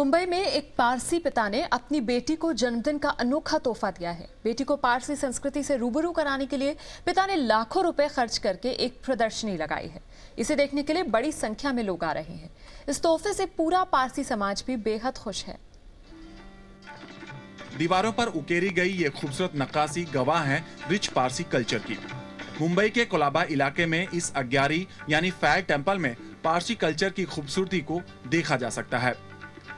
मुंबई में एक पारसी पिता ने अपनी बेटी को जन्मदिन का अनोखा तोहफा दिया है। बेटी को पारसी संस्कृति से रूबरू कराने के लिए पिता ने लाखों रुपए खर्च करके एक प्रदर्शनी लगाई है। इसे देखने के लिए बड़ी संख्या में लोग आ रहे हैं। इस तोहफे से पूरा पारसी समाज भी बेहद खुश है। दीवारों पर उकेरी गई ये खूबसूरत नक्काशी गवाह है रिच पारसी कल्चर की। मुंबई के कोलाबा इलाके में इस अग्यारी यानी फायर टेंपल में पारसी कल्चर की खूबसूरती को देखा जा सकता है।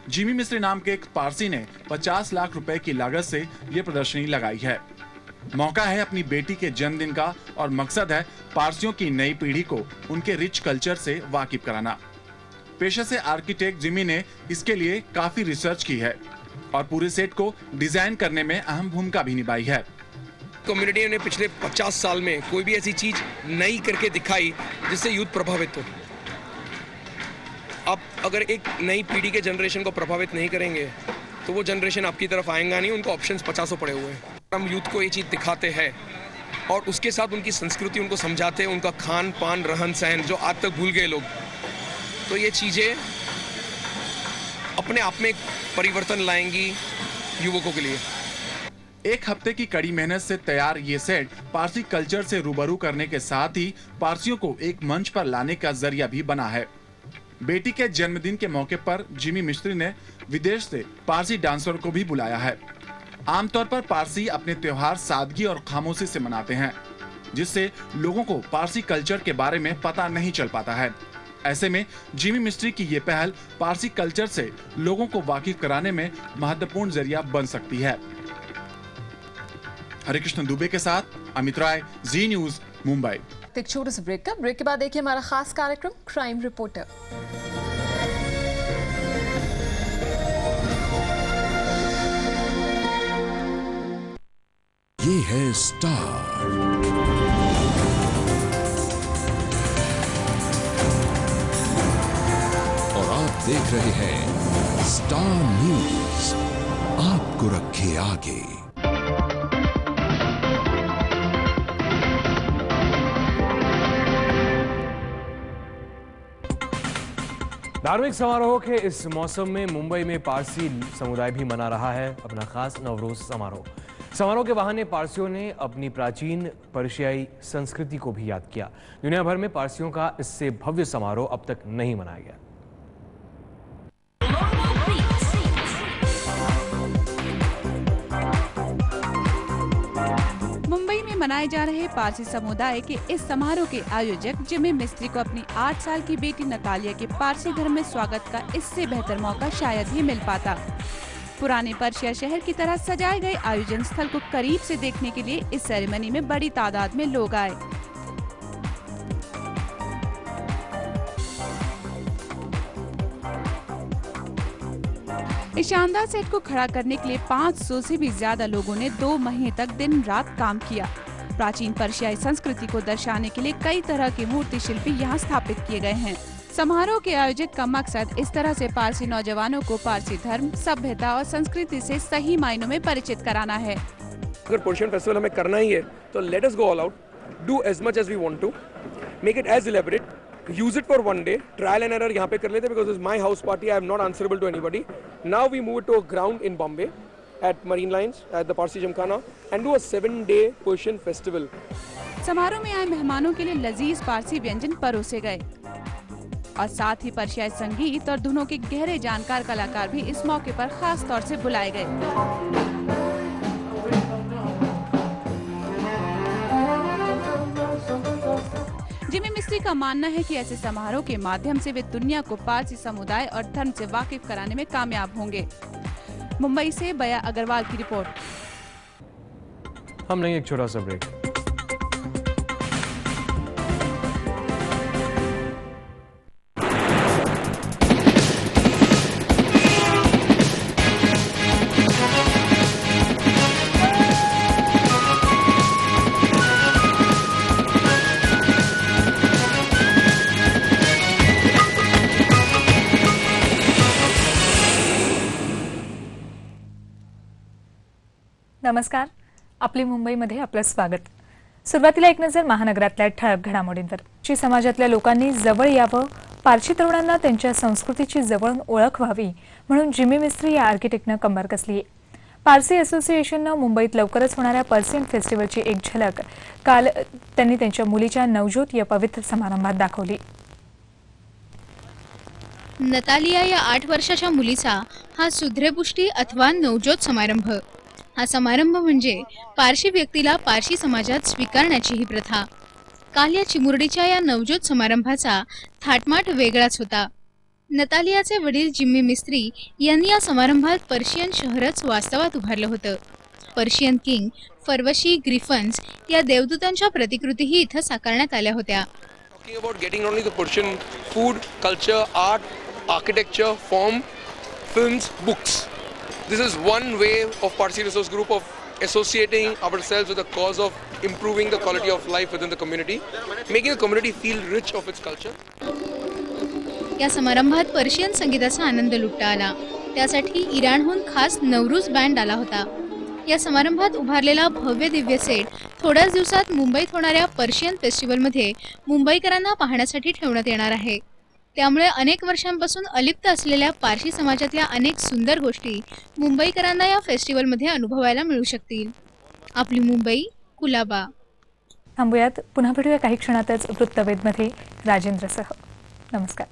जिमी मिस्त्री नाम के एक पारसी ने 50 लाख रुपए की लागत से ये प्रदर्शनी लगाई है। मौका है अपनी बेटी के जन्मदिन का और मकसद है पारसियों की नई पीढ़ी को उनके रिच कल्चर से वाकिफ कराना। पेशे से आर्किटेक्ट जिमी ने इसके लिए काफी रिसर्च की है और पूरे सेट को डिजाइन करने में अहम भूमिका भी निभाई है। कम्युनिटी ने पिछले 50 साल में कोई भी ऐसी चीज नई करके दिखाई जिससे यूथ प्रभावित हो। आप अगर एक नई पीढ़ी के जनरेशन को प्रभावित नहीं करेंगे तो वो जनरेशन आपकी तरफ आएगा नहीं। उनको ऑप्शंस 50 पड़े हुए हैं। हम यूथ को ये चीज़ दिखाते हैं और उसके साथ उनकी संस्कृति उनको समझाते हैं, उनका खान पान रहन सहन जो आज तक भूल गए लोग। तो ये चीज़ें अपने आप में परिवर्तन लाएंगी युवकों के लिए। एक हफ्ते की कड़ी मेहनत से तैयार ये सेट पारसी कल्चर से रूबरू करने के साथ ही पारसियों को एक मंच पर लाने का जरिया भी बना है। बेटी के जन्मदिन के मौके पर जिमी मिस्त्री ने विदेश से पारसी डांसर को भी बुलाया है। आमतौर पर पारसी अपने त्योहार सादगी और खामोशी से मनाते हैं, जिससे लोगों को पारसी कल्चर के बारे में पता नहीं चल पाता है। ऐसे में जिमी मिस्त्री की ये पहल पारसी कल्चर से लोगों को वाकिफ कराने में महत्वपूर्ण जरिया बन सकती है। हरिकृष्ण दुबे के साथ अमित राय, जी न्यूज, मुंबई। एक छोटे से ब्रेक के बाद देखिए हमारा खास कार्यक्रम क्राइम रिपोर्टर। ये है स्टार और आप देख रहे हैं स्टार न्यूज, आपको रखे आगे। धार्मिक समारोह के इस मौसम में मुंबई में पारसी समुदाय भी मना रहा है अपना खास नवरोज समारोह। समारोह के बहाने पारसियों ने अपनी प्राचीन पर्शियाई संस्कृति को भी याद किया। दुनिया भर में पारसियों का इससे भव्य समारोह अब तक नहीं मनाया गया। मुंबई में मनाए जा रहे पारसी समुदाय के इस समारोह के आयोजक जिमी मिस्त्री को अपनी 8 साल की बेटी नतालिया के पारसी धर्म में स्वागत का इससे बेहतर मौका शायद ही मिल पाता। पुराने पर्शिया शहर की तरह सजाए गए आयोजन स्थल को करीब से देखने के लिए इस सेरेमनी में बड़ी तादाद में लोग आए। इस शानदार सेट को खड़ा करने के लिए 500 से भी ज्यादा लोगों ने 2 महीने तक दिन रात काम किया। प्राचीन पर्शियाई संस्कृति को दर्शाने के लिए कई तरह के मूर्ति शिल्पी यहाँ स्थापित किए गए हैं। समारोह के आयोजक का मकसद इस तरह से पारसी नौजवानों को पारसी धर्म, सभ्यता और संस्कृति से सही मायनों में परिचित कराना है। अगर पर्शियन फेस्टिवल हमें करना ही है तो let us go all out, do as much as we want to, make it as elaborate, use it for one day, trial and error यहाँ पे कर लेते because it's my house party, I am not answerable to anybody. Now we move it to a ground in Bombay at Marine Lines at the Parsi Gymkhana and do a 7-day Persian festival. समारोह में आए मेहमानों के लिए लजीज पारसी व्यंजन परोसे गए और साथ ही पर्शियाई संगीत और धुनों के गहरे जानकार कलाकार भी इस मौके पर खास तौर से बुलाए गए। जिमी मिस्त्री का मानना है कि ऐसे समारोह के माध्यम से वे दुनिया को पारसी समुदाय और धर्म से वाकिफ कराने में कामयाब होंगे। मुंबई से बया अग्रवाल की रिपोर्ट। हम नहीं, एक छोटा सा ब्रेक। नमस्कार, आपली मुंबईमध्ये आपलं स्वागत। सुरुवातीला एक नजर महानगरातल्या ठळक घडामोडींवर। समाजातल्या लोकांनी जवळ यावं, पारशी तरुणांना त्यांच्या संस्कृतीची जवळून ओळख व्हावी म्हणून जिमी मिस्त्री या आर्किटेक्टनं कंबर कसली आहे. पारसी असोसिएशननं मुंबईत लवकरच होणाऱ्या पर्शियन फेस्टिवलची एक झलक काल त्यांनी त्यांच्या मुलीच्या नवजोत या पवित्र समारंभात दाखवली. नतालिया या 8 वर्षाच्या मुलीचा हा सुधरेपुष्टी अथवा नवजोत समारंभ. हा समारंभ म्हणजे पारशी व्यक्तीला पारशी समाजात स्वीकारण्याची ही प्रथा. काल या चिमुरडीच्या या नवजोत समारंभाचा थाटमाट वेगळाच होता. नतालियाचे वडील जिम्मी मिस्त्री यांनी या समारंभात पर्शियन शहरच वास्तवात उभारलं होतं. पर्शियन किंग, फरवशी, ग्रिफन्स या देवदूतांच्या प्रतिकृतीही इथं साकारण्यात आल्या होत्या. Talking about getting not only the Persian food, culture, art, architecture, form, films, books. This is one way of Parsi Resource Group of associating ourselves with the cause of improving the quality of life within the community, making the community feel rich of its culture. या समारंभात Persian संगीताचा आनंद लुटता आला. त्यासाठी इराणहून खास नवरूज band आला होता. या समारंभात उभारलेला भव्य दिव्य सेट थोड्याच दिवसात मुंबईत होणाऱ्या पर्शियन फेस्टिवलमध्ये मुंबईकरांना पाहण्यासाठी ठेवण्यात येणार आहे. त्यामुळे अनेक वर्षांपासून अलिप्त असलेल्या पारशी समाजातल्या अनेक सुंदर गोष्टी मुंबईकरांना या फेस्टिवलमध्ये अनुभवायला मिळू शकतील. आपली मुंबई, कुलाबा. थांबूयात, पुन्हा भेटूया काही क्षणातच वृत्तवेधमध्ये राजेंद्रसह. नमस्कार.